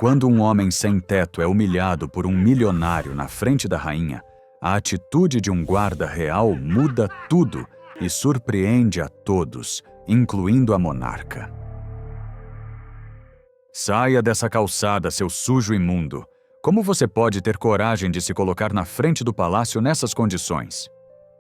Quando um homem sem teto é humilhado por um milionário na frente da rainha, a atitude de um guarda real muda tudo e surpreende a todos, incluindo a monarca. Saia dessa calçada, seu sujo imundo! Como você pode ter coragem de se colocar na frente do palácio nessas condições?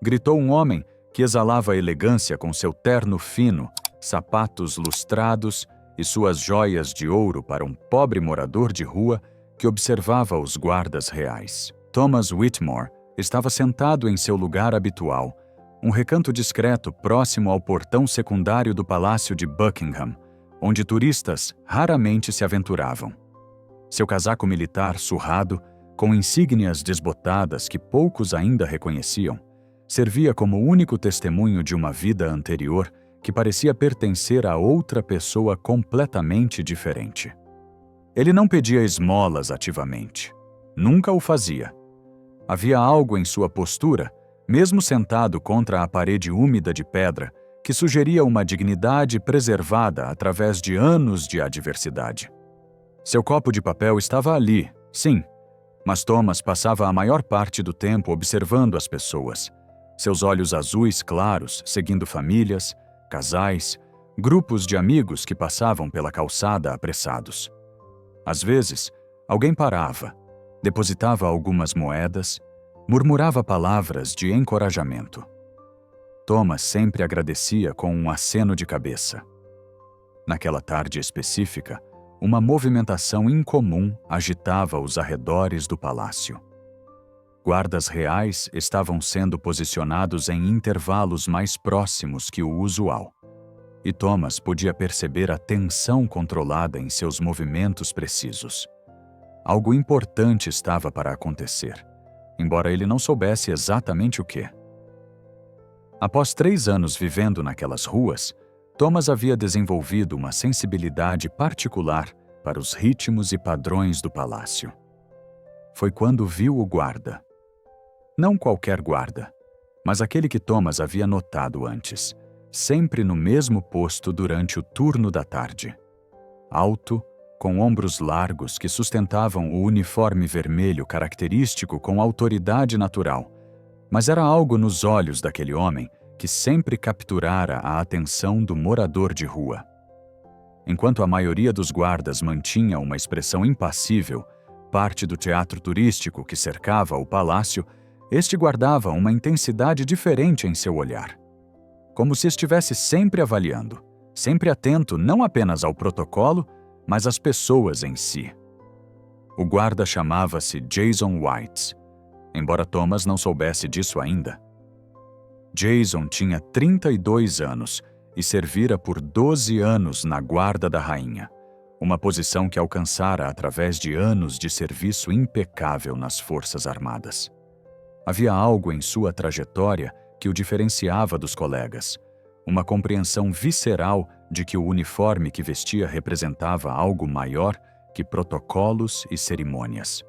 Gritou um homem que exalava elegância com seu terno fino, sapatos lustrados e suas joias de ouro para um pobre morador de rua que observava os guardas reais. Thomas Whitmore estava sentado em seu lugar habitual, um recanto discreto próximo ao portão secundário do Palácio de Buckingham, onde turistas raramente se aventuravam. Seu casaco militar surrado, com insígnias desbotadas que poucos ainda reconheciam, servia como único testemunho de uma vida anterior que parecia pertencer a outra pessoa completamente diferente. Ele não pedia esmolas ativamente. Nunca o fazia. Havia algo em sua postura, mesmo sentado contra a parede úmida de pedra, que sugeria uma dignidade preservada através de anos de adversidade. Seu copo de papel estava ali, sim, mas Thomas passava a maior parte do tempo observando as pessoas, seus olhos azuis claros seguindo famílias, casais, grupos de amigos que passavam pela calçada apressados. Às vezes, alguém parava, depositava algumas moedas, murmurava palavras de encorajamento. Thomas sempre agradecia com um aceno de cabeça. Naquela tarde específica, uma movimentação incomum agitava os arredores do palácio. Guardas reais estavam sendo posicionados em intervalos mais próximos que o usual, e Thomas podia perceber a tensão controlada em seus movimentos precisos. Algo importante estava para acontecer, embora ele não soubesse exatamente o que. Após 3 anos vivendo naquelas ruas, Thomas havia desenvolvido uma sensibilidade particular para os ritmos e padrões do palácio. Foi quando viu o guarda. Não qualquer guarda, mas aquele que Thomas havia notado antes, sempre no mesmo posto durante o turno da tarde. Alto, com ombros largos que sustentavam o uniforme vermelho característico com autoridade natural, mas era algo nos olhos daquele homem que sempre capturara a atenção do morador de rua. Enquanto a maioria dos guardas mantinha uma expressão impassível, parte do teatro turístico que cercava o palácio, este guardava uma intensidade diferente em seu olhar. Como se estivesse sempre avaliando, sempre atento não apenas ao protocolo, mas às pessoas em si. O guarda chamava-se Jason White, embora Thomas não soubesse disso ainda. Jason tinha 32 anos e servira por 12 anos na guarda da rainha, uma posição que alcançara através de anos de serviço impecável nas Forças Armadas. Havia algo em sua trajetória que o diferenciava dos colegas, uma compreensão visceral de que o uniforme que vestia representava algo maior que protocolos e cerimônias.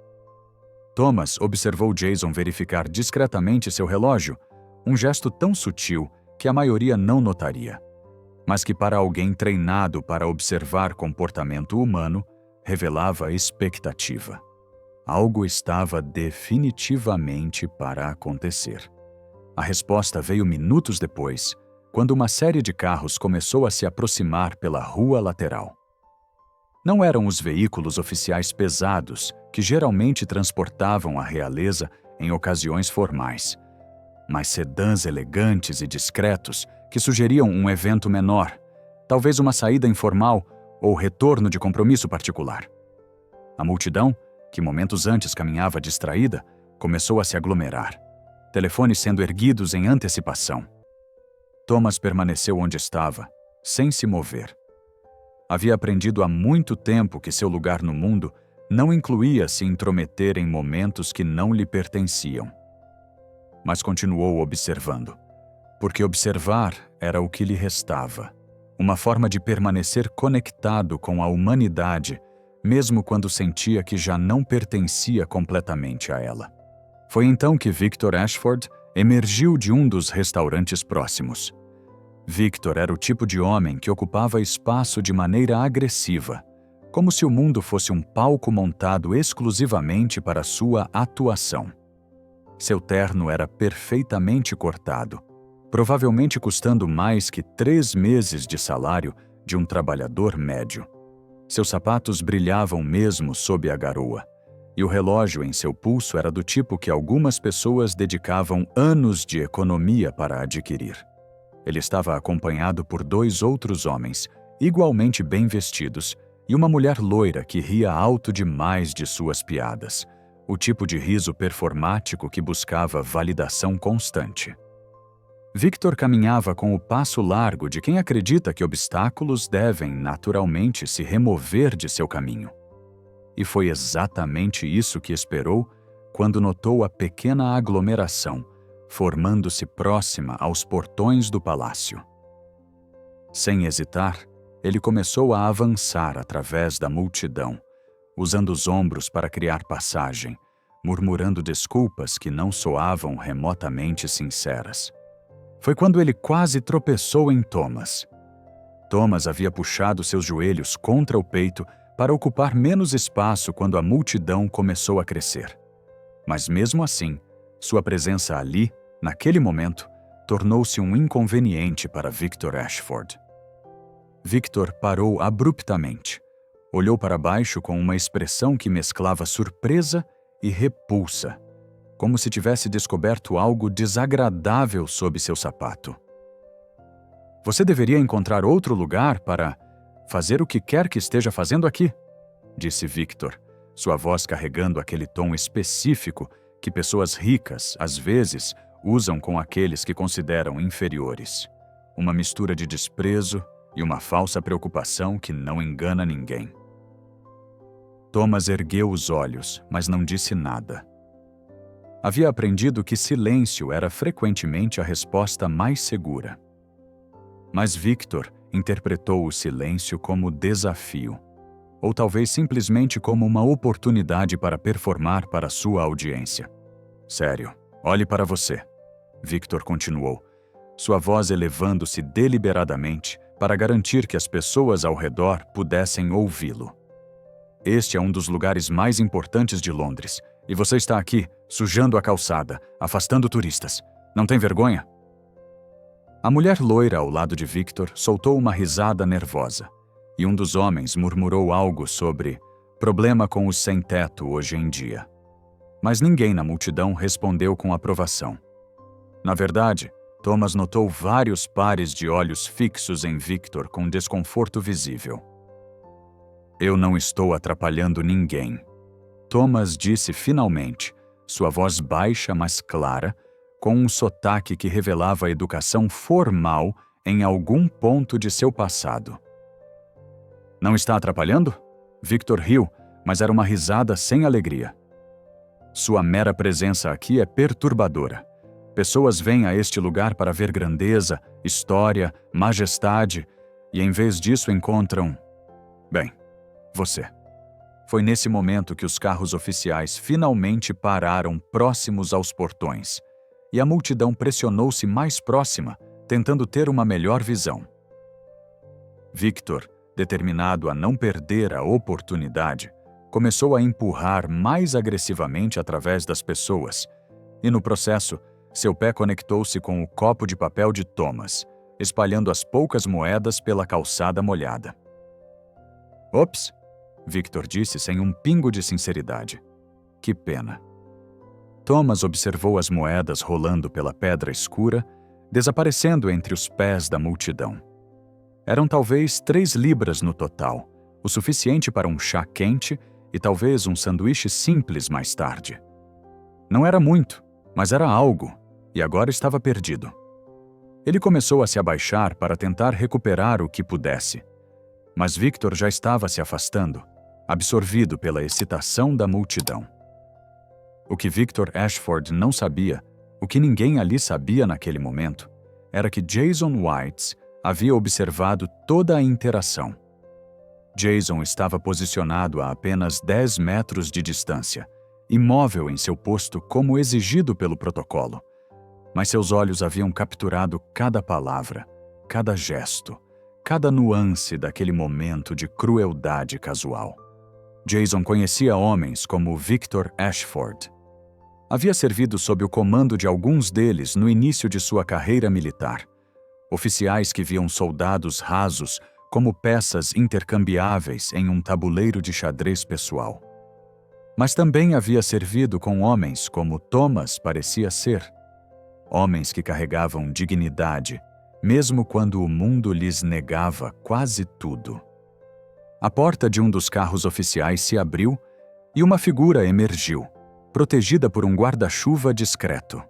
Thomas observou Jason verificar discretamente seu relógio, um gesto tão sutil que a maioria não notaria, mas que para alguém treinado para observar comportamento humano, revelava expectativa. Algo estava definitivamente para acontecer. A resposta veio minutos depois, quando uma série de carros começou a se aproximar pela rua lateral. Não eram os veículos oficiais pesados que geralmente transportavam a realeza em ocasiões formais, mas sedãs elegantes e discretos que sugeriam um evento menor, talvez uma saída informal ou retorno de compromisso particular. A multidão, que momentos antes caminhava distraída, começou a se aglomerar, telefones sendo erguidos em antecipação. Thomas permaneceu onde estava, sem se mover. Havia aprendido há muito tempo que seu lugar no mundo não incluía se intrometer em momentos que não lhe pertenciam. Mas continuou observando, porque observar era o que lhe restava, uma forma de permanecer conectado com a humanidade, mesmo quando sentia que já não pertencia completamente a ela. Foi então que Victor Ashford emergiu de um dos restaurantes próximos. Victor era o tipo de homem que ocupava espaço de maneira agressiva, como se o mundo fosse um palco montado exclusivamente para sua atuação. Seu terno era perfeitamente cortado, provavelmente custando mais que 3 meses de salário de um trabalhador médio. Seus sapatos brilhavam mesmo sob a garoa, e o relógio em seu pulso era do tipo que algumas pessoas dedicavam anos de economia para adquirir. Ele estava acompanhado por 2 outros homens, igualmente bem vestidos, e uma mulher loira que ria alto demais de suas piadas, o tipo de riso performático que buscava validação constante. Victor caminhava com o passo largo de quem acredita que obstáculos devem naturalmente se remover de seu caminho. E foi exatamente isso que esperou quando notou a pequena aglomeração formando-se próxima aos portões do palácio. Sem hesitar, ele começou a avançar através da multidão, usando os ombros para criar passagem, murmurando desculpas que não soavam remotamente sinceras. Foi quando ele quase tropeçou em Thomas. Thomas havia puxado seus joelhos contra o peito para ocupar menos espaço quando a multidão começou a crescer. Mas mesmo assim, sua presença ali, naquele momento, tornou-se um inconveniente para Victor Ashford. Victor parou abruptamente. Olhou para baixo com uma expressão que mesclava surpresa e repulsa, como se tivesse descoberto algo desagradável sob seu sapato. Você deveria encontrar outro lugar para fazer o que quer que esteja fazendo aqui, disse Victor, sua voz carregando aquele tom específico que pessoas ricas, às vezes, usam com aqueles que consideram inferiores. Uma mistura de desprezo e uma falsa preocupação que não engana ninguém. Thomas ergueu os olhos, mas não disse nada. Havia aprendido que silêncio era frequentemente a resposta mais segura. Mas Victor interpretou o silêncio como desafio, ou talvez simplesmente como uma oportunidade para performar para sua audiência. Sério, olhe para você, Victor continuou, sua voz elevando-se deliberadamente para garantir que as pessoas ao redor pudessem ouvi-lo. Este é um dos lugares mais importantes de Londres, e você está aqui, sujando a calçada, afastando turistas. Não tem vergonha? A mulher loira ao lado de Victor soltou uma risada nervosa, e um dos homens murmurou algo sobre problema com os sem-teto hoje em dia. Mas ninguém na multidão respondeu com aprovação. Na verdade, Thomas notou vários pares de olhos fixos em Victor com desconforto visível. Eu não estou atrapalhando ninguém, Thomas disse finalmente, sua voz baixa mas clara, com um sotaque que revelava a educação formal em algum ponto de seu passado. Não está atrapalhando? Victor riu, mas era uma risada sem alegria. Sua mera presença aqui é perturbadora. Pessoas vêm a este lugar para ver grandeza, história, majestade, e em vez disso encontram... Bem, você. Foi nesse momento que os carros oficiais finalmente pararam próximos aos portões, e a multidão pressionou-se mais próxima, tentando ter uma melhor visão. Victor, determinado a não perder a oportunidade, começou a empurrar mais agressivamente através das pessoas, e no processo, seu pé conectou-se com o copo de papel de Thomas, espalhando as poucas moedas pela calçada molhada. Ops! Victor disse sem um pingo de sinceridade. Que pena. Thomas observou as moedas rolando pela pedra escura, desaparecendo entre os pés da multidão. Eram talvez 3 libras no total, o suficiente para um chá quente e talvez um sanduíche simples mais tarde. Não era muito, mas era algo, e agora estava perdido. Ele começou a se abaixar para tentar recuperar o que pudesse. Mas Victor já estava se afastando, absorvido pela excitação da multidão. O que Victor Ashford não sabia, o que ninguém ali sabia naquele momento, era que Jason Whites havia observado toda a interação. Jason estava posicionado a apenas 10 metros de distância, imóvel em seu posto como exigido pelo protocolo. Mas seus olhos haviam capturado cada palavra, cada gesto, cada nuance daquele momento de crueldade casual. Jason conhecia homens como Victor Ashford. Havia servido sob o comando de alguns deles no início de sua carreira militar. Oficiais que viam soldados rasos como peças intercambiáveis em um tabuleiro de xadrez pessoal. Mas também havia servido com homens como Thomas parecia ser. Homens que carregavam dignidade, mesmo quando o mundo lhes negava quase tudo. A porta de um dos carros oficiais se abriu e uma figura emergiu, protegida por um guarda-chuva discreto.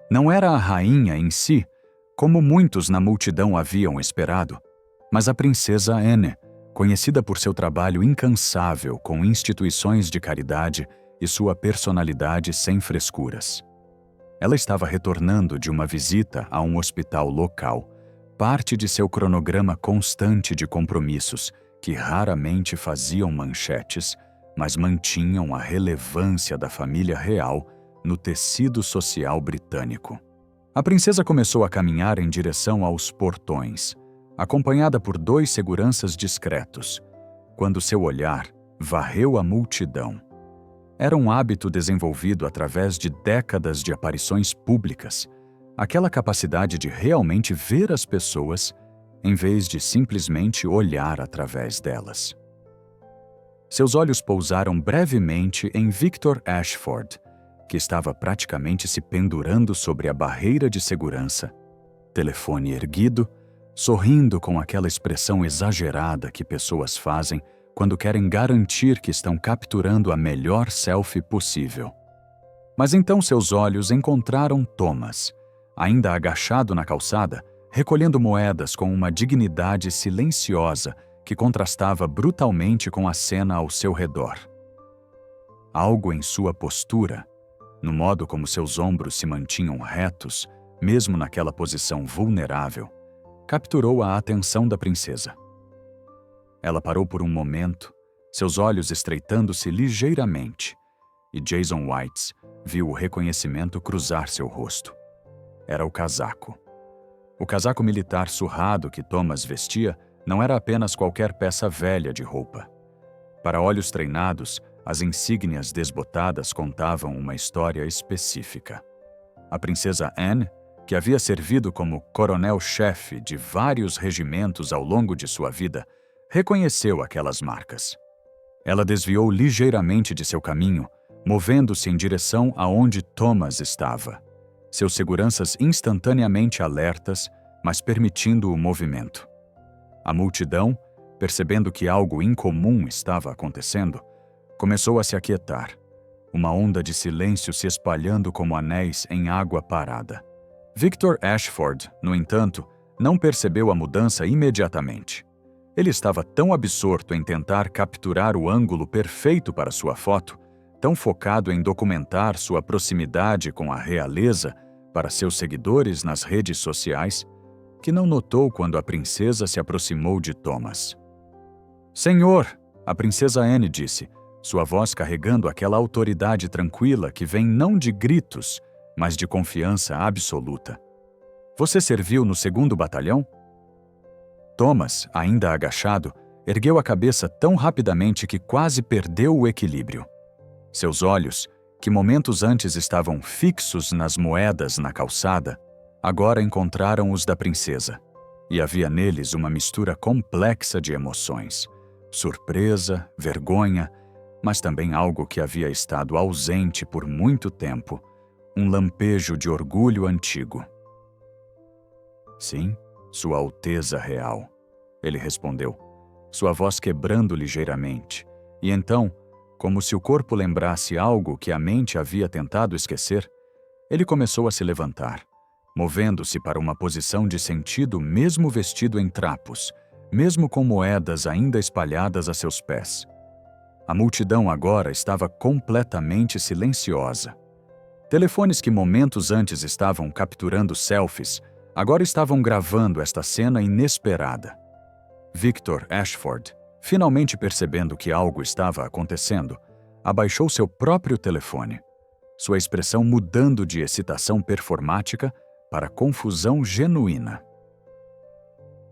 Não era a rainha em si, como muitos na multidão haviam esperado, mas a princesa Anne, conhecida por seu trabalho incansável com instituições de caridade e sua personalidade sem frescuras. Ela estava retornando de uma visita a um hospital local, parte de seu cronograma constante de compromissos que raramente faziam manchetes, mas mantinham a relevância da família real no tecido social britânico. A princesa começou a caminhar em direção aos portões, acompanhada por 2 seguranças discretos, quando seu olhar varreu a multidão. Era um hábito desenvolvido através de décadas de aparições públicas, aquela capacidade de realmente ver as pessoas em vez de simplesmente olhar através delas. Seus olhos pousaram brevemente em Victor Ashford, que estava praticamente se pendurando sobre a barreira de segurança, telefone erguido, sorrindo com aquela expressão exagerada que pessoas fazem quando querem garantir que estão capturando a melhor selfie possível. Mas então seus olhos encontraram Thomas, ainda agachado na calçada, recolhendo moedas com uma dignidade silenciosa que contrastava brutalmente com a cena ao seu redor. Algo em sua postura, no modo como seus ombros se mantinham retos, mesmo naquela posição vulnerável, capturou a atenção da princesa. Ela parou por um momento, seus olhos estreitando-se ligeiramente, e Jason Whites viu o reconhecimento cruzar seu rosto. Era o casaco. O casaco militar surrado que Thomas vestia não era apenas qualquer peça velha de roupa. Para olhos treinados, as insígnias desbotadas contavam uma história específica. A princesa Anne, que havia servido como coronel-chefe de vários regimentos ao longo de sua vida, reconheceu aquelas marcas. Ela desviou ligeiramente de seu caminho, movendo-se em direção aonde Thomas estava. Seus seguranças instantaneamente alertas, mas permitindo o movimento. A multidão, percebendo que algo incomum estava acontecendo, começou a se aquietar, uma onda de silêncio se espalhando como anéis em água parada. Victor Ashford, no entanto, não percebeu a mudança imediatamente. Ele estava tão absorto em tentar capturar o ângulo perfeito para sua foto, tão focado em documentar sua proximidade com a realeza para seus seguidores nas redes sociais, que não notou quando a princesa se aproximou de Thomas. "Senhor", a princesa Anne disse, sua voz carregando aquela autoridade tranquila que vem não de gritos, mas de confiança absoluta. "Você serviu no 2º batalhão?" Thomas, ainda agachado, ergueu a cabeça tão rapidamente que quase perdeu o equilíbrio. Seus olhos, que momentos antes estavam fixos nas moedas na calçada, agora encontraram os da princesa, e havia neles uma mistura complexa de emoções: surpresa, vergonha, mas também algo que havia estado ausente por muito tempo, um lampejo de orgulho antigo. "Sim, Sua Alteza Real", ele respondeu, sua voz quebrando ligeiramente, e então, como se o corpo lembrasse algo que a mente havia tentado esquecer, ele começou a se levantar, movendo-se para uma posição de sentido mesmo vestido em trapos, mesmo com moedas ainda espalhadas a seus pés. A multidão agora estava completamente silenciosa. Telefones que momentos antes estavam capturando selfies, agora estavam gravando esta cena inesperada. Victor Ashford, finalmente percebendo que algo estava acontecendo, abaixou seu próprio telefone, sua expressão mudando de excitação performática para confusão genuína.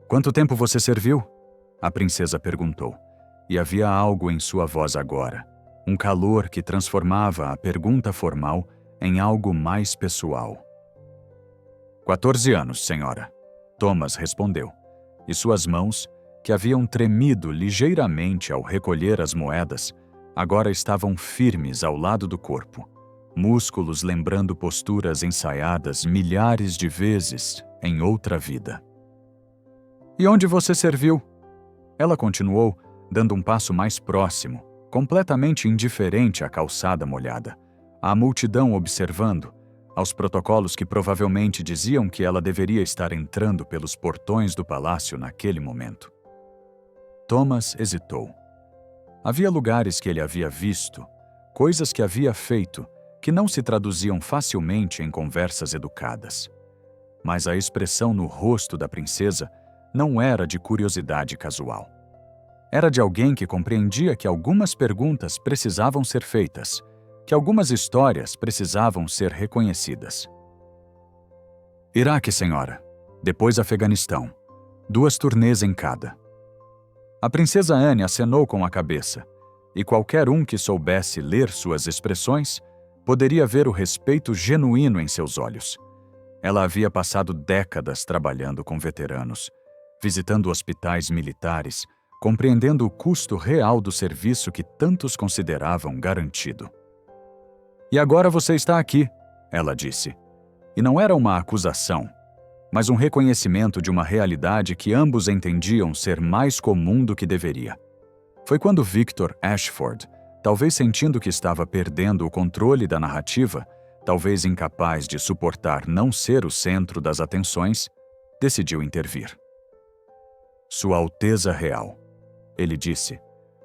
Quanto tempo você serviu? A princesa perguntou. E havia algo em sua voz agora, um calor que transformava a pergunta formal em algo mais pessoal. 14 anos, senhora. Thomas respondeu, e suas mãos, que haviam tremido ligeiramente ao recolher as moedas, agora estavam firmes ao lado do corpo, músculos lembrando posturas ensaiadas milhares de vezes em outra vida. E onde você serviu? Ela continuou, dando um passo mais próximo, completamente indiferente à calçada molhada, à multidão observando, aos protocolos que provavelmente diziam que ela deveria estar entrando pelos portões do palácio naquele momento. Thomas hesitou. Havia lugares que ele havia visto, coisas que havia feito, que não se traduziam facilmente em conversas educadas. Mas a expressão no rosto da princesa não era de curiosidade casual. Era de alguém que compreendia que algumas perguntas precisavam ser feitas, que algumas histórias precisavam ser reconhecidas. Iraque, senhora. Depois Afeganistão. 2 turnês em cada. A princesa Anne acenou com a cabeça, e qualquer um que soubesse ler suas expressões poderia ver o respeito genuíno em seus olhos. Ela havia passado décadas trabalhando com veteranos, visitando hospitais militares, compreendendo o custo real do serviço que tantos consideravam garantido. E agora você está aqui, ela disse. E não era uma acusação, mas um reconhecimento de uma realidade que ambos entendiam ser mais comum do que deveria. Foi quando Victor Ashford, talvez sentindo que estava perdendo o controle da narrativa, talvez incapaz de suportar não ser o centro das atenções, decidiu intervir. Sua Alteza Real, ele disse,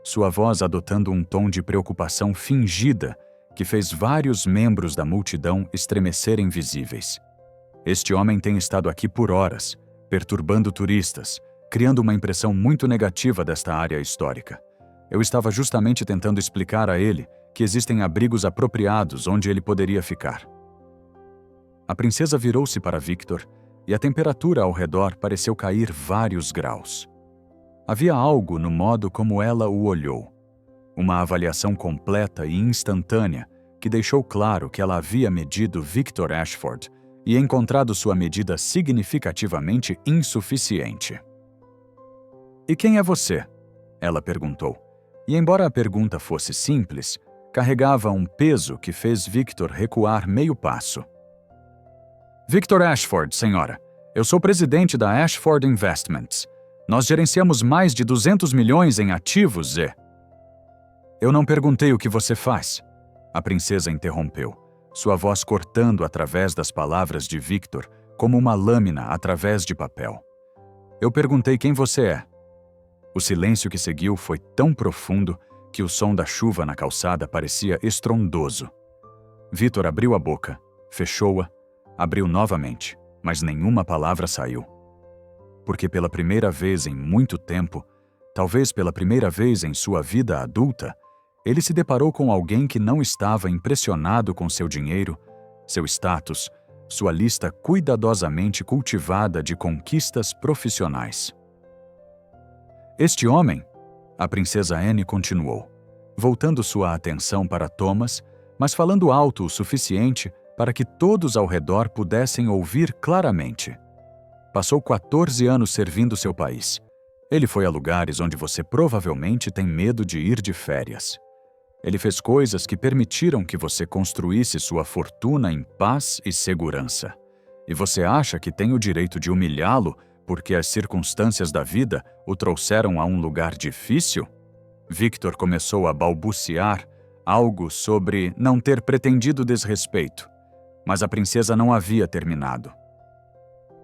sua voz adotando um tom de preocupação fingida que fez vários membros da multidão estremecerem visíveis. Este homem tem estado aqui por horas, perturbando turistas, criando uma impressão muito negativa desta área histórica. Eu estava justamente tentando explicar a ele que existem abrigos apropriados onde ele poderia ficar. A princesa virou-se para Victor e a temperatura ao redor pareceu cair vários graus. Havia algo no modo como ela o olhou. Uma avaliação completa e instantânea que deixou claro que ela havia medido Victor Ashford e encontrado sua medida significativamente insuficiente. E quem é você? Ela perguntou. E embora a pergunta fosse simples, carregava um peso que fez Victor recuar meio passo. Victor Ashford, senhora. Eu sou presidente da Ashford Investments. Nós gerenciamos mais de 200 milhões em ativos e... Eu não perguntei o que você faz. A princesa interrompeu, sua voz cortando através das palavras de Victor como uma lâmina através de papel. Eu perguntei quem você é. O silêncio que seguiu foi tão profundo que o som da chuva na calçada parecia estrondoso. Victor abriu a boca, fechou-a, abriu novamente, mas nenhuma palavra saiu. Porque pela primeira vez em muito tempo, talvez pela primeira vez em sua vida adulta, ele se deparou com alguém que não estava impressionado com seu dinheiro, seu status, sua lista cuidadosamente cultivada de conquistas profissionais. Este homem, a princesa Anne continuou, voltando sua atenção para Thomas, mas falando alto o suficiente para que todos ao redor pudessem ouvir claramente. Passou 14 anos servindo seu país. Ele foi a lugares onde você provavelmente tem medo de ir de férias. Ele fez coisas que permitiram que você construísse sua fortuna em paz e segurança. E você acha que tem o direito de humilhá-lo porque as circunstâncias da vida o trouxeram a um lugar difícil? Victor começou a balbuciar algo sobre não ter pretendido desrespeito, mas a princesa não havia terminado.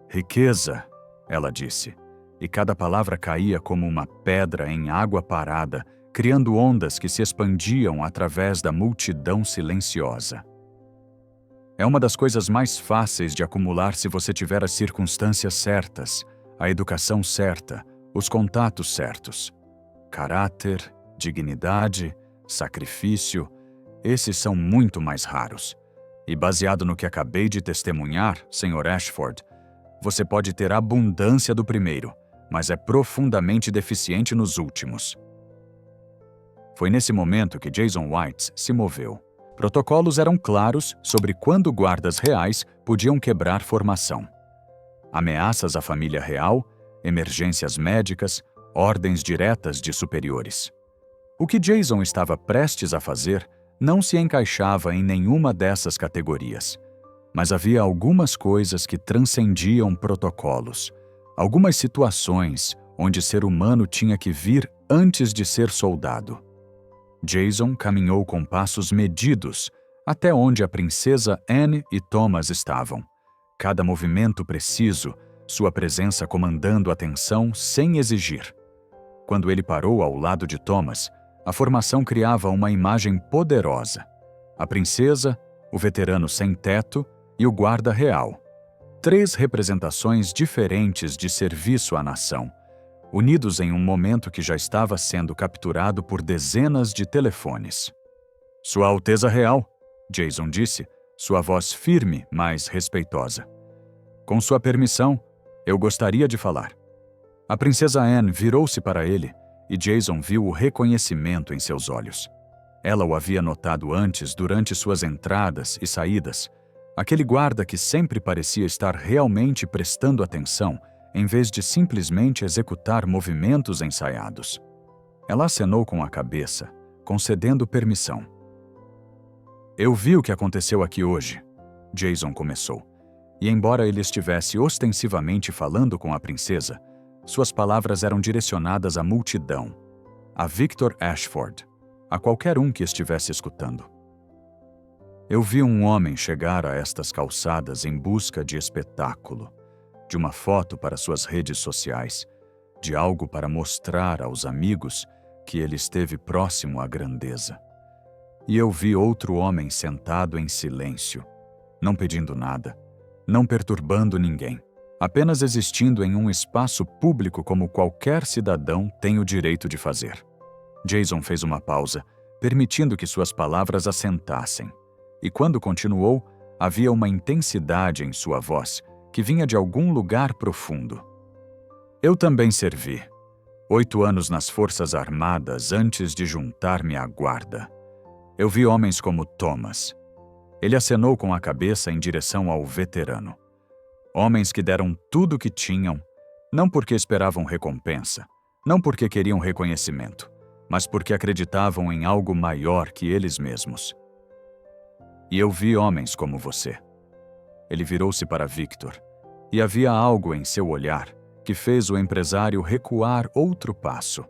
Riqueza, ela disse, e cada palavra caía como uma pedra em água parada, criando ondas que se expandiam através da multidão silenciosa. É uma das coisas mais fáceis de acumular se você tiver as circunstâncias certas, a educação certa, os contatos certos. Caráter, dignidade, sacrifício, esses são muito mais raros. E baseado no que acabei de testemunhar, Sr. Ashford, você pode ter abundância do primeiro, mas é profundamente deficiente nos últimos. Foi nesse momento que Jason White se moveu. Protocolos eram claros sobre quando guardas reais podiam quebrar formação. Ameaças à família real, emergências médicas, ordens diretas de superiores. O que Jason estava prestes a fazer não se encaixava em nenhuma dessas categorias. Mas havia algumas coisas que transcendiam protocolos, algumas situações onde ser humano tinha que vir antes de ser soldado. Jason caminhou com passos medidos até onde a princesa Anne e Thomas estavam. Cada movimento preciso, sua presença comandando a tensão sem exigir. Quando ele parou ao lado de Thomas, a formação criava uma imagem poderosa. A princesa, o veterano sem teto e o guarda real. 3 representações diferentes de serviço à nação, unidos em um momento que já estava sendo capturado por dezenas de telefones. Sua Alteza Real, Jason disse, sua voz firme, mas respeitosa. Com sua permissão, eu gostaria de falar. A princesa Anne virou-se para ele e Jason viu o reconhecimento em seus olhos. Ela o havia notado antes durante suas entradas e saídas, aquele guarda que sempre parecia estar realmente prestando atenção, em vez de simplesmente executar movimentos ensaiados. Ela acenou com a cabeça, concedendo permissão. Eu vi o que aconteceu aqui hoje, Jason começou, e embora ele estivesse ostensivamente falando com a princesa, suas palavras eram direcionadas à multidão, a Victor Ashford, a qualquer um que estivesse escutando. Eu vi um homem chegar a estas calçadas em busca de espetáculo, de uma foto para suas redes sociais, de algo para mostrar aos amigos que ele esteve próximo à grandeza. E eu vi outro homem sentado em silêncio, não pedindo nada, não perturbando ninguém, apenas existindo em um espaço público como qualquer cidadão tem o direito de fazer. Jason fez uma pausa, permitindo que suas palavras assentassem. E quando continuou, havia uma intensidade em sua voz que vinha de algum lugar profundo. Eu também servi. 8 anos nas Forças Armadas antes de juntar-me à guarda. Eu vi homens como Thomas. Ele acenou com a cabeça em direção ao veterano. Homens que deram tudo o que tinham, não porque esperavam recompensa, não porque queriam reconhecimento, mas porque acreditavam em algo maior que eles mesmos. E eu vi homens como você. Ele virou-se para Victor, e havia algo em seu olhar que fez o empresário recuar outro passo.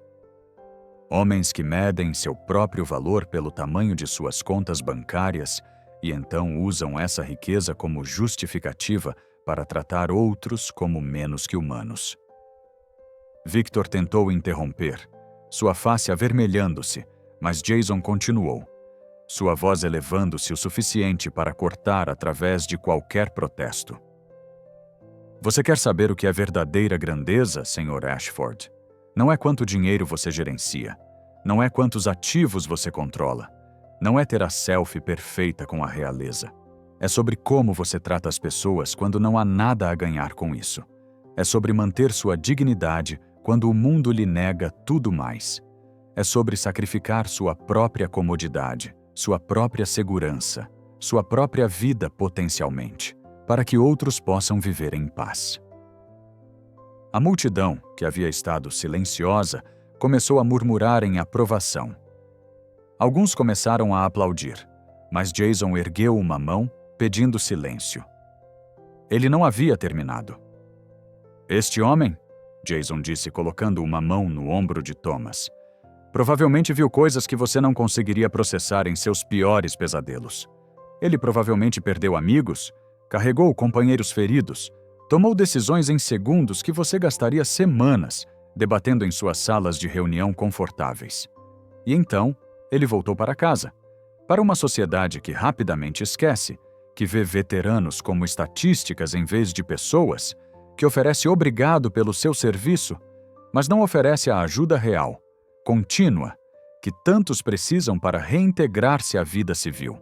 Homens que medem seu próprio valor pelo tamanho de suas contas bancárias e então usam essa riqueza como justificativa para tratar outros como menos que humanos. Victor tentou interromper, sua face avermelhando-se, mas Jason continuou, sua voz elevando-se o suficiente para cortar através de qualquer protesto. Você quer saber o que é verdadeira grandeza, Sr. Ashford? Não é quanto dinheiro você gerencia, não é quantos ativos você controla, não é ter a selfie perfeita com a realeza. É sobre como você trata as pessoas quando não há nada a ganhar com isso. É sobre manter sua dignidade quando o mundo lhe nega tudo mais. É sobre sacrificar sua própria comodidade, sua própria segurança, sua própria vida potencialmente, para que outros possam viver em paz. A multidão, que havia estado silenciosa, começou a murmurar em aprovação. Alguns começaram a aplaudir, mas Jason ergueu uma mão, pedindo silêncio. Ele não havia terminado. Este homem, Jason disse colocando uma mão no ombro de Thomas, provavelmente viu coisas que você não conseguiria processar em seus piores pesadelos. Ele provavelmente perdeu amigos, carregou companheiros feridos, tomou decisões em segundos que você gastaria semanas debatendo em suas salas de reunião confortáveis. E então, ele voltou para casa, para uma sociedade que rapidamente esquece, que vê veteranos como estatísticas em vez de pessoas, que oferece obrigado pelo seu serviço, mas não oferece a ajuda real, contínua, que tantos precisam para reintegrar-se à vida civil.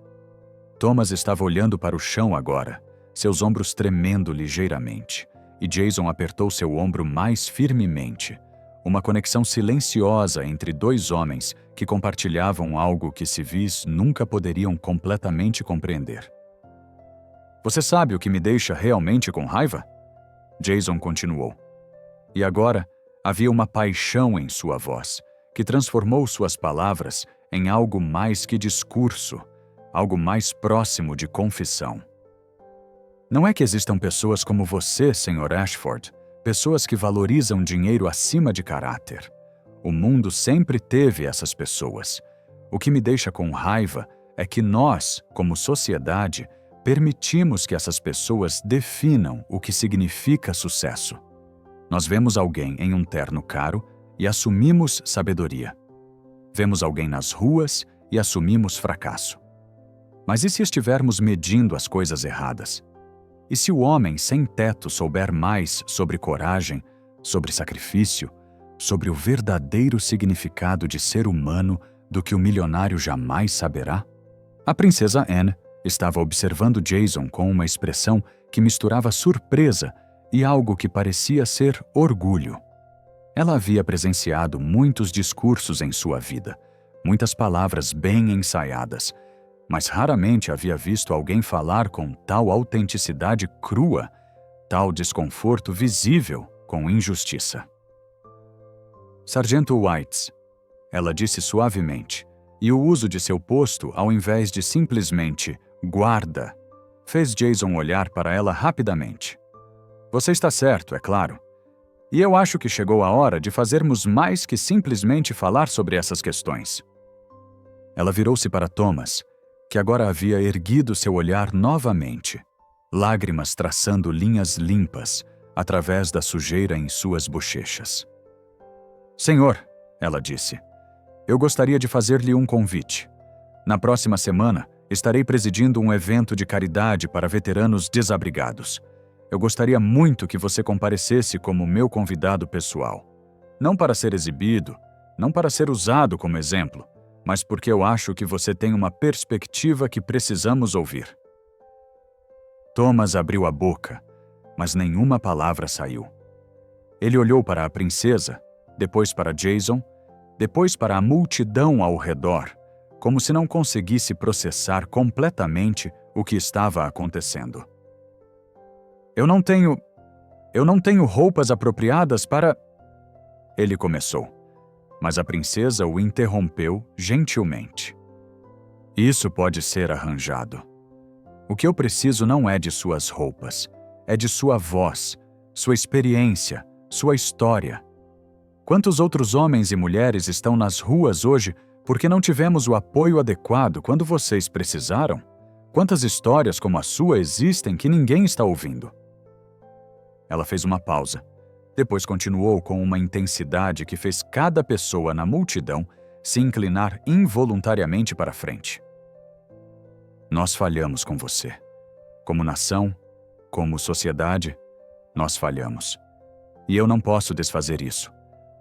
Thomas estava olhando para o chão agora, seus ombros tremendo ligeiramente. e Jason apertou seu ombro mais firmemente. Uma conexão silenciosa entre dois homens que compartilhavam algo que civis nunca poderiam completamente compreender. Você sabe o que me deixa realmente com raiva? Jason continuou. E agora havia uma paixão em sua voz, que transformou suas palavras em algo mais que discurso, algo mais próximo de confissão. Não é que existam pessoas como você, Sr. Ashford, pessoas que valorizam dinheiro acima de caráter. O mundo sempre teve essas pessoas. O que me deixa com raiva é que nós, como sociedade, permitimos que essas pessoas definam o que significa sucesso. Nós vemos alguém em um terno caro e assumimos sabedoria. Vemos alguém nas ruas e assumimos fracasso. Mas e se estivermos medindo as coisas erradas? E se o homem sem teto souber mais sobre coragem, sobre sacrifício, sobre o verdadeiro significado de ser humano do que o milionário jamais saberá? A princesa Anne estava observando Jason com uma expressão que misturava surpresa e algo que parecia ser orgulho. Ela havia presenciado muitos discursos em sua vida, muitas palavras bem ensaiadas, mas raramente havia visto alguém falar com tal autenticidade crua, tal desconforto visível com injustiça. Sargento Whites, ela disse suavemente, e o uso de seu posto, ao invés de simplesmente guarda, fez Jason olhar para ela rapidamente. Você está certo, é claro. E eu acho que chegou a hora de fazermos mais que simplesmente falar sobre essas questões. Ela virou-se para Thomas, que agora havia erguido seu olhar novamente, lágrimas traçando linhas limpas através da sujeira em suas bochechas. Senhor, ela disse, eu gostaria de fazer-lhe um convite. Na próxima semana, estarei presidindo um evento de caridade para veteranos desabrigados. Eu gostaria muito que você comparecesse como meu convidado pessoal. Não para ser exibido, não para ser usado como exemplo, mas porque eu acho que você tem uma perspectiva que precisamos ouvir. Thomas abriu a boca, mas nenhuma palavra saiu. Ele olhou para a princesa, depois para Jason, depois para a multidão ao redor, como se não conseguisse processar completamente o que estava acontecendo. Eu não tenho roupas apropriadas para... Ele começou, mas a princesa o interrompeu gentilmente. Isso pode ser arranjado. O que eu preciso não é de suas roupas, é de sua voz, sua experiência, sua história. Quantos outros homens e mulheres estão nas ruas hoje porque não tivemos o apoio adequado quando vocês precisaram? Quantas histórias como a sua existem que ninguém está ouvindo? Ela fez uma pausa. Depois continuou com uma intensidade que fez cada pessoa na multidão se inclinar involuntariamente para frente. Nós falhamos com você. Como nação, como sociedade, nós falhamos. E eu não posso desfazer isso,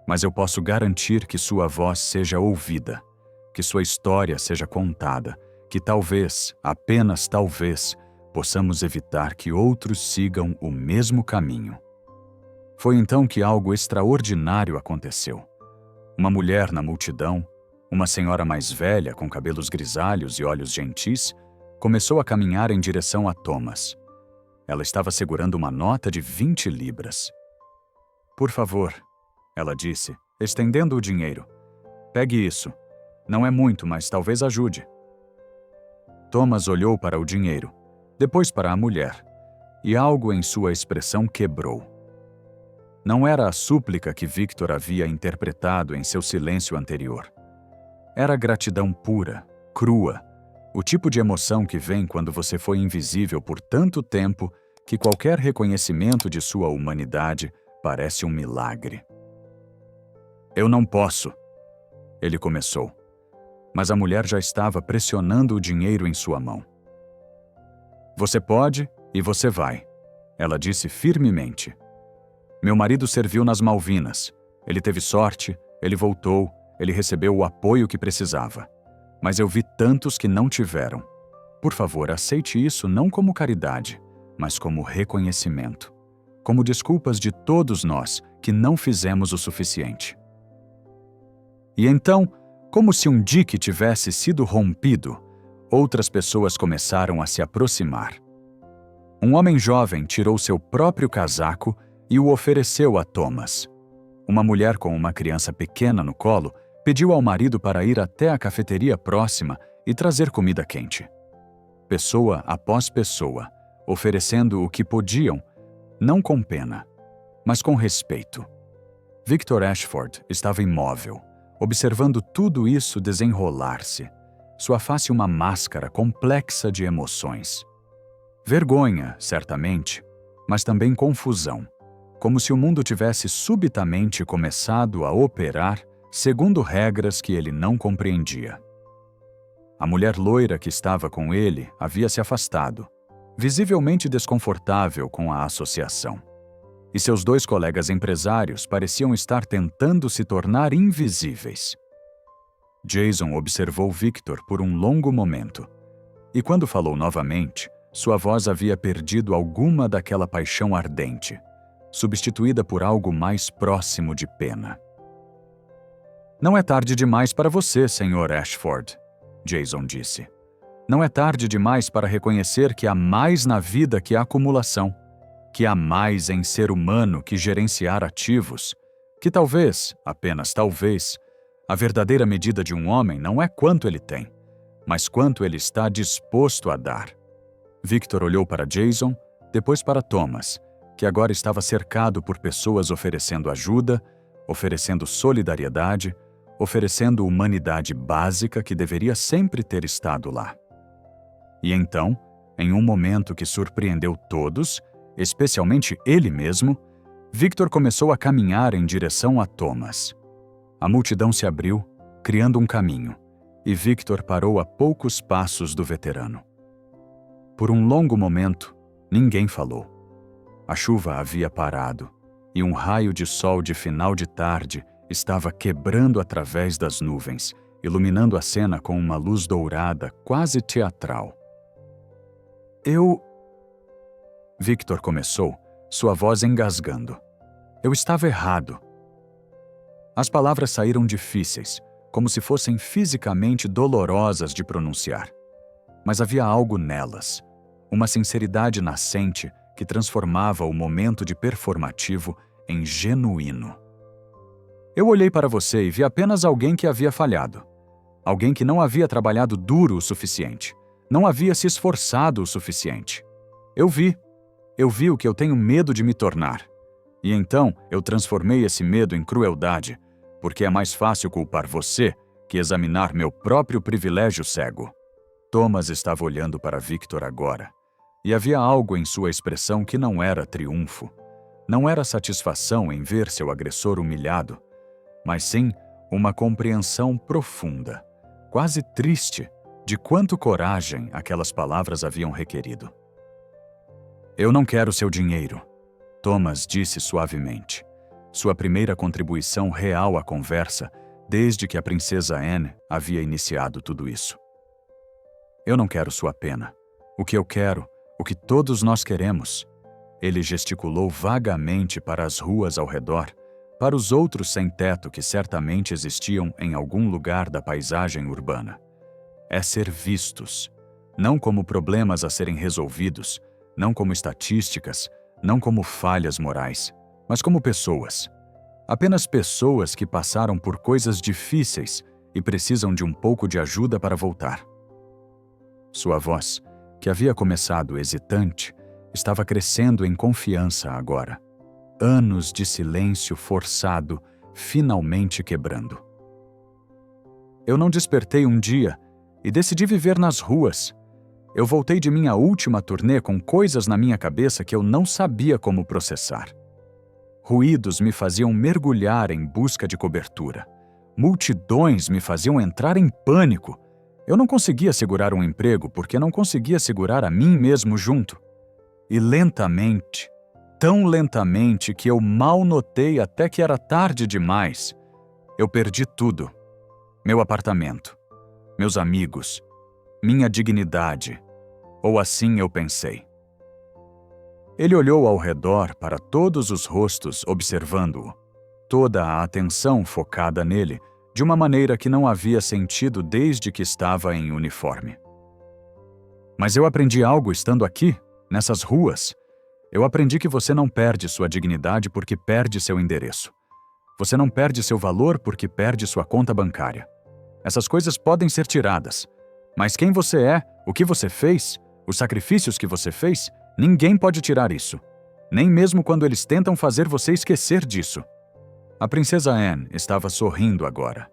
mas eu posso garantir que sua voz seja ouvida, que sua história seja contada, que talvez, apenas talvez, possamos evitar que outros sigam o mesmo caminho. Foi então que algo extraordinário aconteceu. Uma mulher na multidão, uma senhora mais velha com cabelos grisalhos e olhos gentis, começou a caminhar em direção a Thomas. Ela estava segurando uma nota de 20 libras. Por favor, ela disse, estendendo o dinheiro. Pegue isso. Não é muito, mas talvez ajude. Thomas olhou para o dinheiro, depois para a mulher, e algo em sua expressão quebrou. Não era a súplica que Victor havia interpretado em seu silêncio anterior. Era gratidão pura, crua, o tipo de emoção que vem quando você foi invisível por tanto tempo que qualquer reconhecimento de sua humanidade parece um milagre. Eu não posso, ele começou, mas a mulher já estava pressionando o dinheiro em sua mão. Você pode e você vai, ela disse firmemente. Meu marido serviu nas Malvinas. Ele teve sorte, ele voltou, ele recebeu o apoio que precisava. Mas eu vi tantos que não tiveram. Por favor, aceite isso não como caridade, mas como reconhecimento. como desculpas de todos nós que não fizemos o suficiente. E então, como se um dique tivesse sido rompido, outras pessoas começaram a se aproximar. Um homem jovem tirou seu próprio casaco e o ofereceu a Thomas. Uma mulher com uma criança pequena no colo pediu ao marido para ir até a cafeteria próxima e trazer comida quente. Pessoa após pessoa, oferecendo o que podiam, não com pena, mas com respeito. Victor Ashford estava imóvel, observando tudo isso desenrolar-se, sua face uma máscara complexa de emoções. Vergonha, certamente, mas também confusão, como se o mundo tivesse subitamente começado a operar segundo regras que ele não compreendia. A mulher loira que estava com ele havia se afastado, visivelmente desconfortável com a associação. E seus dois colegas empresários pareciam estar tentando se tornar invisíveis. Jason observou Victor por um longo momento, e quando falou novamente, sua voz havia perdido alguma daquela paixão ardente, substituída por algo mais próximo de pena. Não é tarde demais para você, Sr. Ashford, Jason disse. Não é tarde demais para reconhecer que há mais na vida que a acumulação, que há mais em ser humano que gerenciar ativos, que talvez, apenas talvez, a verdadeira medida de um homem não é quanto ele tem, mas quanto ele está disposto a dar. Victor olhou para Jason, depois para Thomas, que agora estava cercado por pessoas oferecendo ajuda, oferecendo solidariedade, oferecendo humanidade básica que deveria sempre ter estado lá. E então, em um momento que surpreendeu todos, especialmente ele mesmo, Victor começou a caminhar em direção a Thomas. A multidão se abriu, criando um caminho, e Victor parou a poucos passos do veterano. Por um longo momento, ninguém falou. A chuva havia parado, e um raio de sol de final de tarde estava quebrando através das nuvens, iluminando a cena com uma luz dourada quase teatral. Victor começou, sua voz engasgando. Eu estava errado. As palavras saíram difíceis, como se fossem fisicamente dolorosas de pronunciar. Mas havia algo nelas, uma sinceridade nascente que transformava o momento de performativo em genuíno. Eu olhei para você e vi apenas alguém que havia falhado. Alguém que não havia trabalhado duro o suficiente. Não havia se esforçado o suficiente. Eu vi o que eu tenho medo de me tornar. E então eu transformei esse medo em crueldade, porque é mais fácil culpar você que examinar meu próprio privilégio cego. Thomas estava olhando para Victor agora, e havia algo em sua expressão que não era triunfo, não era satisfação em ver seu agressor humilhado, mas sim uma compreensão profunda, quase triste, de quanto coragem aquelas palavras haviam requerido. Eu não quero seu dinheiro, Thomas disse suavemente, sua primeira contribuição real à conversa desde que a princesa Anne havia iniciado tudo isso. Eu não quero sua pena. O que eu quero, o que todos nós queremos. Ele gesticulou vagamente para as ruas ao redor, para os outros sem-teto que certamente existiam em algum lugar da paisagem urbana. É ser vistos, não como problemas a serem resolvidos, não como estatísticas, não como falhas morais, mas como pessoas. Apenas pessoas que passaram por coisas difíceis e precisam de um pouco de ajuda para voltar. Sua voz, que havia começado hesitante, estava crescendo em confiança agora. Anos de silêncio forçado, finalmente quebrando. Eu não despertei um dia e decidi viver nas ruas. Eu voltei de minha última turnê com coisas na minha cabeça que eu não sabia como processar. Ruídos me faziam mergulhar em busca de cobertura. Multidões me faziam entrar em pânico. Eu não conseguia segurar um emprego porque não conseguia segurar a mim mesmo junto. E lentamente, tão lentamente que eu mal notei até que era tarde demais, eu perdi tudo. Meu apartamento, meus amigos, minha dignidade, ou assim eu pensei. Ele olhou ao redor para todos os rostos observando-o, toda a atenção focada nele, de uma maneira que não havia sentido desde que estava em uniforme. Mas eu aprendi algo estando aqui, nessas ruas. Eu aprendi que você não perde sua dignidade porque perde seu endereço. Você não perde seu valor porque perde sua conta bancária. Essas coisas podem ser tiradas. Mas quem você é, o que você fez, os sacrifícios que você fez, ninguém pode tirar isso. Nem mesmo quando eles tentam fazer você esquecer disso. A princesa Anne estava sorrindo agora.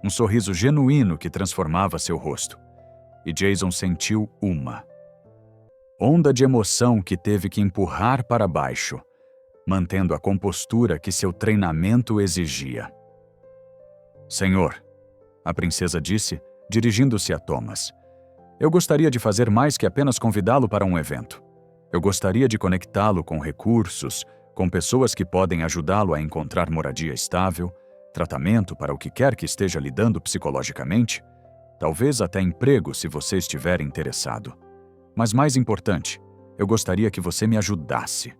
Um sorriso genuíno que transformava seu rosto. E Jason sentiu uma onda de emoção que teve que empurrar para baixo, mantendo a compostura que seu treinamento exigia. Senhor, a princesa disse, dirigindo-se a Thomas, eu gostaria de fazer mais que apenas convidá-lo para um evento. Eu gostaria de conectá-lo com recursos, com pessoas que podem ajudá-lo a encontrar moradia estável, tratamento para o que quer que esteja lidando psicologicamente, talvez até emprego se você estiver interessado. Mas mais importante, eu gostaria que você me ajudasse.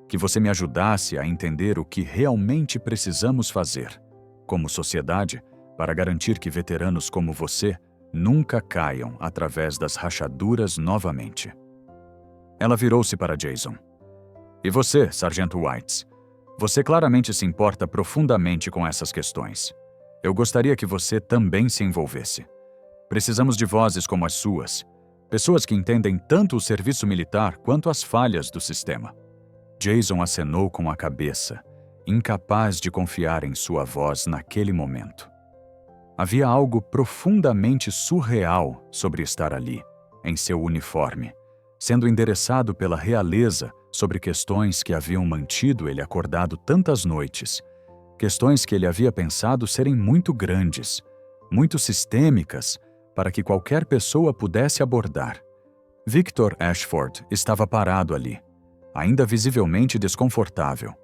Que você me ajudasse a entender o que realmente precisamos fazer, como sociedade, para garantir que veteranos como você nunca caiam através das rachaduras novamente. Ela virou-se para Jason. E você, Sargento Whites? Você claramente se importa profundamente com essas questões. Eu gostaria que você também se envolvesse. Precisamos de vozes como as suas, pessoas que entendem tanto o serviço militar quanto as falhas do sistema. Jason acenou com a cabeça, incapaz de confiar em sua voz naquele momento. Havia algo profundamente surreal sobre estar ali, em seu uniforme, sendo endereçado pela realeza sobre questões que haviam mantido ele acordado tantas noites, questões que ele havia pensado serem muito grandes, muito sistêmicas, para que qualquer pessoa pudesse abordar. Victor Ashford estava parado ali, ainda visivelmente desconfortável,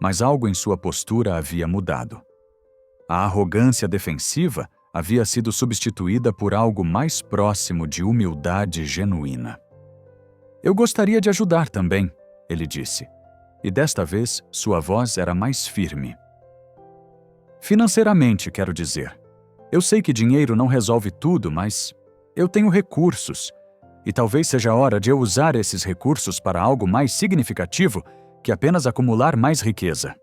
mas algo em sua postura havia mudado. A arrogância defensiva havia sido substituída por algo mais próximo de humildade genuína. Eu gostaria de ajudar também, ele disse, e desta vez sua voz era mais firme. Financeiramente, quero dizer. Eu sei que dinheiro não resolve tudo, mas eu tenho recursos, e talvez seja a hora de eu usar esses recursos para algo mais significativo que apenas acumular mais riqueza.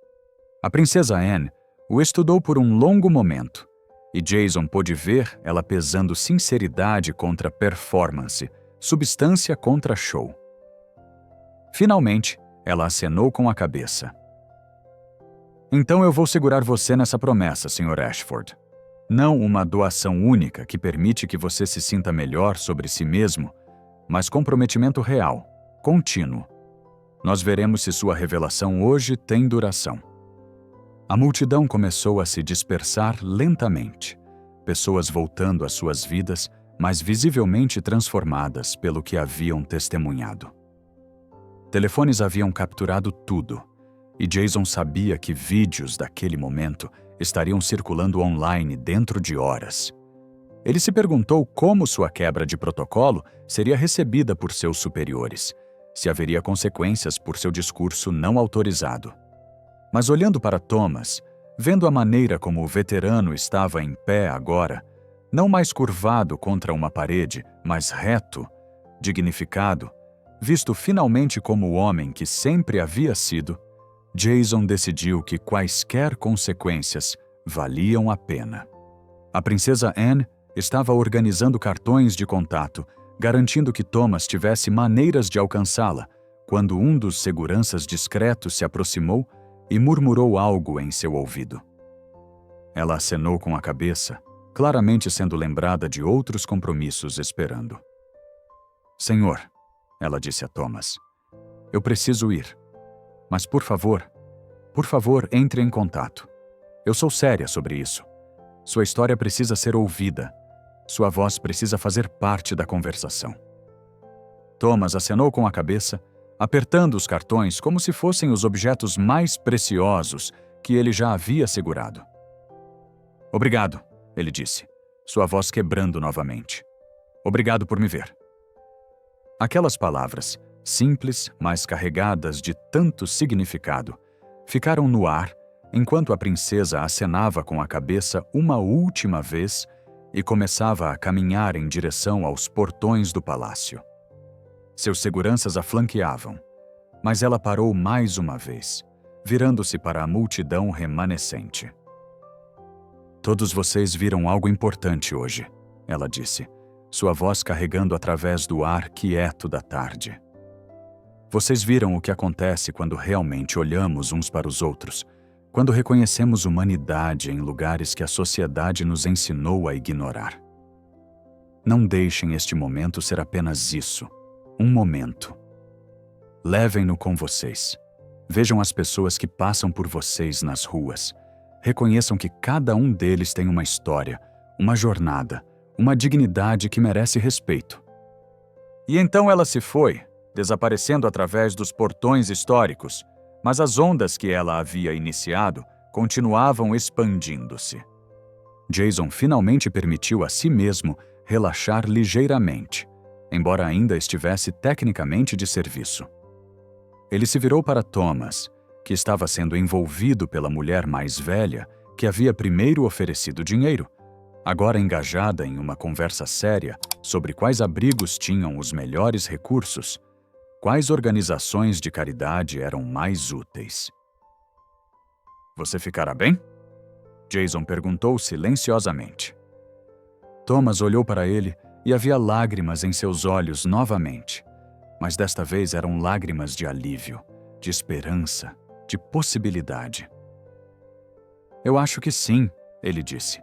A princesa Anne o estudou por um longo momento, e Jason pôde ver ela pesando sinceridade contra performance, substância contra show. Finalmente, ela acenou com a cabeça. Então eu vou segurar você nessa promessa, Sr. Ashford. Não uma doação única que permite que você se sinta melhor sobre si mesmo, mas comprometimento real, contínuo. Nós veremos se sua revelação hoje tem duração. A multidão começou a se dispersar lentamente, pessoas voltando às suas vidas, mas visivelmente transformadas pelo que haviam testemunhado. Telefones haviam capturado tudo, e Jason sabia que vídeos daquele momento estariam circulando online dentro de horas. Ele se perguntou como sua quebra de protocolo seria recebida por seus superiores, se haveria consequências por seu discurso não autorizado. Mas olhando para Thomas, vendo a maneira como o veterano estava em pé agora, não mais curvado contra uma parede, mas reto, dignificado, visto finalmente como o homem que sempre havia sido, Jason decidiu que quaisquer consequências valiam a pena. A princesa Anne estava organizando cartões de contato, garantindo que Thomas tivesse maneiras de alcançá-la, quando um dos seguranças discretos se aproximou e murmurou algo em seu ouvido. Ela acenou com a cabeça, claramente sendo lembrada de outros compromissos esperando. Senhor, ela disse a Thomas, eu preciso ir. Mas por favor, entre em contato. Eu sou séria sobre isso. Sua história precisa ser ouvida. Sua voz precisa fazer parte da conversação. Thomas acenou com a cabeça, apertando os cartões como se fossem os objetos mais preciosos que ele já havia segurado. Obrigado, ele disse, sua voz quebrando novamente. Obrigado por me ver. Aquelas palavras, simples, mas carregadas de tanto significado, ficaram no ar enquanto a princesa acenava com a cabeça uma última vez e começava a caminhar em direção aos portões do palácio. Seus seguranças a flanqueavam, mas ela parou mais uma vez, virando-se para a multidão remanescente. "Todos vocês viram algo importante hoje", ela disse, sua voz carregando através do ar quieto da tarde. "Vocês viram o que acontece quando realmente olhamos uns para os outros, quando reconhecemos humanidade em lugares que a sociedade nos ensinou a ignorar. Não deixem este momento ser apenas isso, um momento. Levem-no com vocês. Vejam as pessoas que passam por vocês nas ruas. Reconheçam que cada um deles tem uma história, uma jornada, uma dignidade que merece respeito." E então ela se foi, desaparecendo através dos portões históricos, mas as ondas que ela havia iniciado continuavam expandindo-se. Jason finalmente permitiu a si mesmo relaxar ligeiramente, embora ainda estivesse tecnicamente de serviço. Ele se virou para Thomas, que estava sendo envolvido pela mulher mais velha que havia primeiro oferecido dinheiro, agora engajada em uma conversa séria sobre quais abrigos tinham os melhores recursos, quais organizações de caridade eram mais úteis. "Você ficará bem?" Jason perguntou silenciosamente. Thomas olhou para ele e havia lágrimas em seus olhos novamente, mas desta vez eram lágrimas de alívio, de esperança, de possibilidade. "Eu acho que sim", ele disse.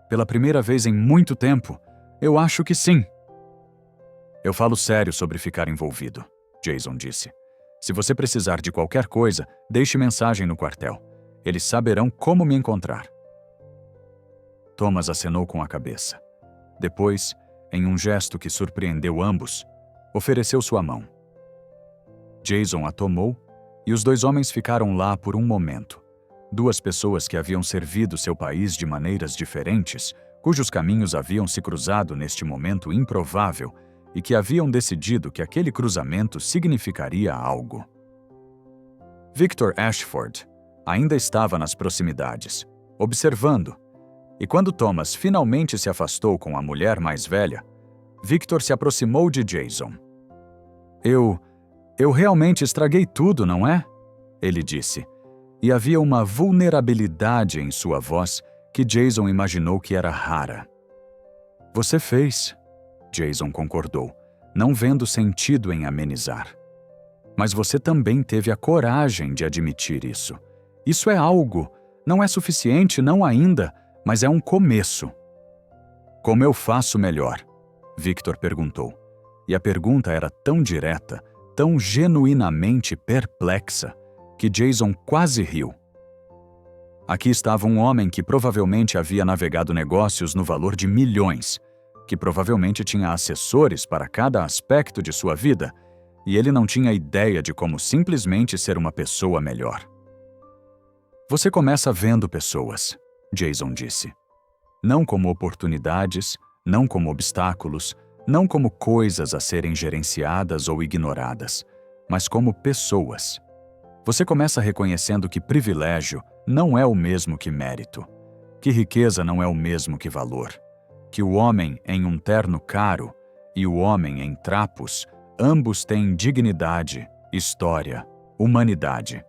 "Pela primeira vez em muito tempo, eu acho que sim." "Eu falo sério sobre ficar envolvido", Jason disse. "Se você precisar de qualquer coisa, deixe mensagem no quartel. Eles saberão como me encontrar." Thomas acenou com a cabeça. Depois, em um gesto que surpreendeu ambos, ofereceu sua mão. Jason a tomou e os dois homens ficaram lá por um momento. Duas pessoas que haviam servido seu país de maneiras diferentes, cujos caminhos haviam se cruzado neste momento improvável e que haviam decidido que aquele cruzamento significaria algo. Victor Ashford ainda estava nas proximidades, observando, e quando Thomas finalmente se afastou com a mulher mais velha, Victor se aproximou de Jason. Eu realmente estraguei tudo, não é?" ele disse, e havia uma vulnerabilidade em sua voz que Jason imaginou que era rara. "Você fez", Jason concordou, não vendo sentido em amenizar. "Mas você também teve a coragem de admitir isso. Isso é algo. Não é suficiente, não ainda, mas é um começo." "Como eu faço melhor?" Victor perguntou. E a pergunta era tão direta, tão genuinamente perplexa, que Jason quase riu. Aqui estava um homem que provavelmente havia navegado negócios no valor de milhões, que provavelmente tinha assessores para cada aspecto de sua vida, e ele não tinha ideia de como simplesmente ser uma pessoa melhor. "Você começa vendo pessoas", Jason disse. "Não como oportunidades, não como obstáculos, não como coisas a serem gerenciadas ou ignoradas, mas como pessoas. Você começa reconhecendo que privilégio não é o mesmo que mérito, que riqueza não é o mesmo que valor, que o homem em um terno caro e o homem em trapos, ambos têm dignidade, história, humanidade."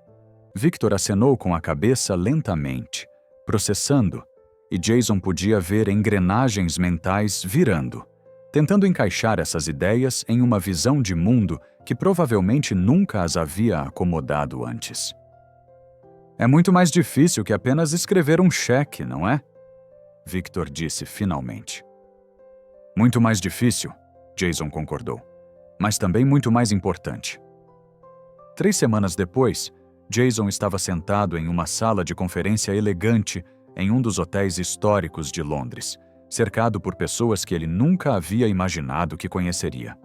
Victor acenou com a cabeça lentamente, processando, e Jason podia ver engrenagens mentais virando, tentando encaixar essas ideias em uma visão de mundo que provavelmente nunca as havia acomodado antes. "É muito mais difícil que apenas escrever um cheque, não é?" Victor disse finalmente. "Muito mais difícil", Jason concordou, "mas também muito mais importante." 3 semanas depois, Jason estava sentado em uma sala de conferência elegante em um dos hotéis históricos de Londres, cercado por pessoas que ele nunca havia imaginado que conheceria.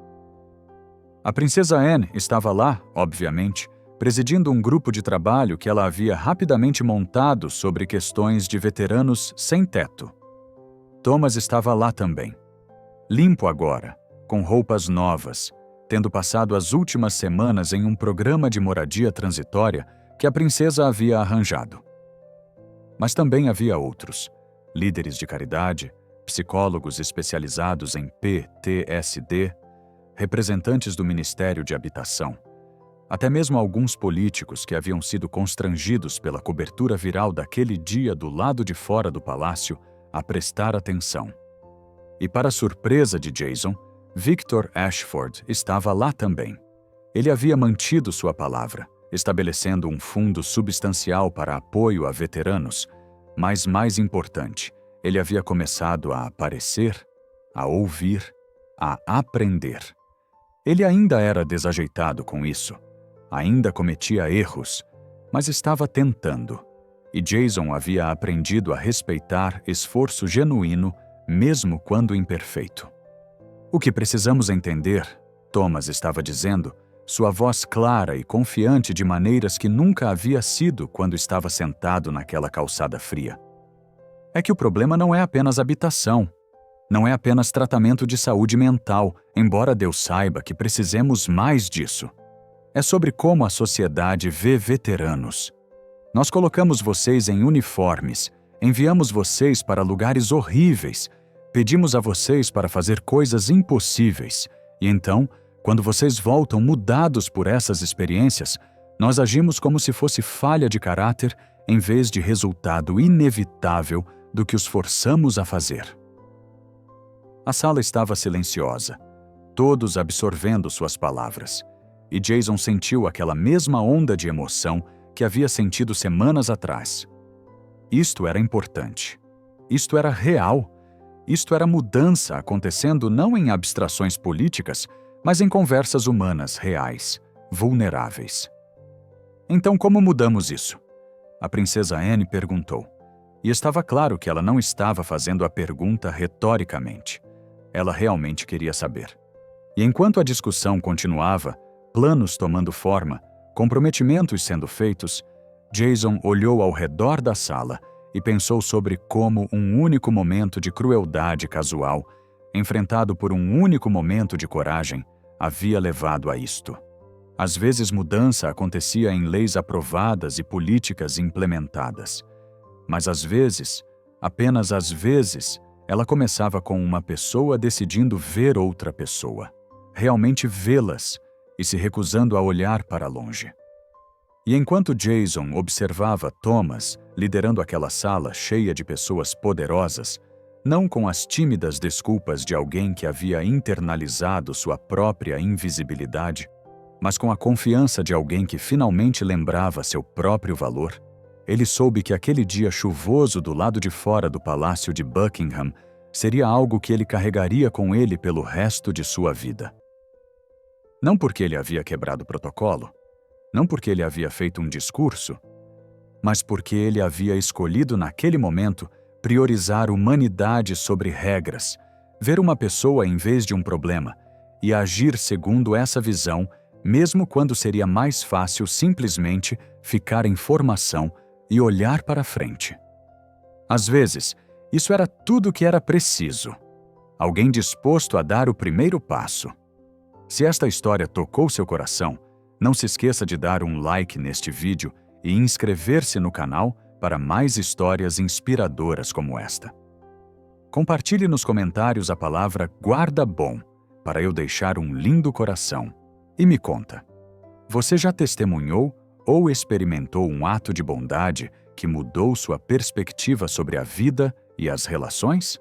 A princesa Anne estava lá, obviamente, presidindo um grupo de trabalho que ela havia rapidamente montado sobre questões de veteranos sem teto. Thomas estava lá também. Limpo agora, com roupas novas, tendo passado as últimas semanas em um programa de moradia transitória que a princesa havia arranjado. Mas também havia outros, líderes de caridade, psicólogos especializados em PTSD, representantes do Ministério de Habitação, até mesmo alguns políticos que haviam sido constrangidos pela cobertura viral daquele dia do lado de fora do palácio a prestar atenção. E para surpresa de Jason, Victor Ashford estava lá também. Ele havia mantido sua palavra, estabelecendo um fundo substancial para apoio a veteranos, mas mais importante, ele havia começado a aparecer, a ouvir, a aprender. Ele ainda era desajeitado com isso, ainda cometia erros, mas estava tentando. E Jason havia aprendido a respeitar esforço genuíno, mesmo quando imperfeito. O que precisamos entender, Thomas estava dizendo, sua voz clara e confiante de maneiras que nunca havia sido quando estava sentado naquela calçada fria, é que o problema não é apenas habitação, não é apenas tratamento de saúde mental, embora Deus saiba que precisemos mais disso. É sobre como a sociedade vê veteranos. Nós colocamos vocês em uniformes, enviamos vocês para lugares horríveis, pedimos a vocês para fazer coisas impossíveis, e então, quando vocês voltam mudados por essas experiências, nós agimos como se fosse falha de caráter em vez de resultado inevitável do que os forçamos a fazer. A sala estava silenciosa, todos absorvendo suas palavras, e Jason sentiu aquela mesma onda de emoção que havia sentido semanas atrás. Isto era importante. Isto era real. Isto era mudança acontecendo não em abstrações políticas, mas em conversas humanas reais, vulneráveis. Então, como mudamos isso? A princesa Anne perguntou. E estava claro que ela não estava fazendo a pergunta retoricamente. Ela realmente queria saber. E enquanto a discussão continuava, planos tomando forma, comprometimentos sendo feitos, Jason olhou ao redor da sala e pensou sobre como um único momento de crueldade casual, enfrentado por um único momento de coragem, havia levado a isto. Às vezes mudança acontecia em leis aprovadas e políticas implementadas. Mas às vezes, apenas às vezes, ela começava com uma pessoa decidindo ver outra pessoa, realmente vê-las e se recusando a olhar para longe. E enquanto Jason observava Thomas liderando aquela sala cheia de pessoas poderosas, não com as tímidas desculpas de alguém que havia internalizado sua própria invisibilidade, mas com a confiança de alguém que finalmente lembrava seu próprio valor, ele soube que aquele dia chuvoso do lado de fora do Palácio de Buckingham seria algo que ele carregaria com ele pelo resto de sua vida. Não porque ele havia quebrado o protocolo, não porque ele havia feito um discurso, mas porque ele havia escolhido naquele momento priorizar humanidade sobre regras, ver uma pessoa em vez de um problema e agir segundo essa visão, mesmo quando seria mais fácil simplesmente ficar em formação e olhar para frente. Às vezes, isso era tudo o que era preciso. Alguém disposto a dar o primeiro passo. Se esta história tocou seu coração, não se esqueça de dar um like neste vídeo e inscrever-se no canal para mais histórias inspiradoras como esta. Compartilhe nos comentários a palavra guarda bom para eu deixar um lindo coração. E me conta, você já testemunhou ou experimentou um ato de bondade que mudou sua perspectiva sobre a vida e as relações?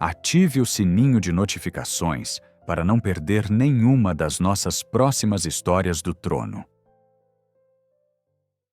Ative o sininho de notificações para não perder nenhuma das nossas próximas histórias do trono.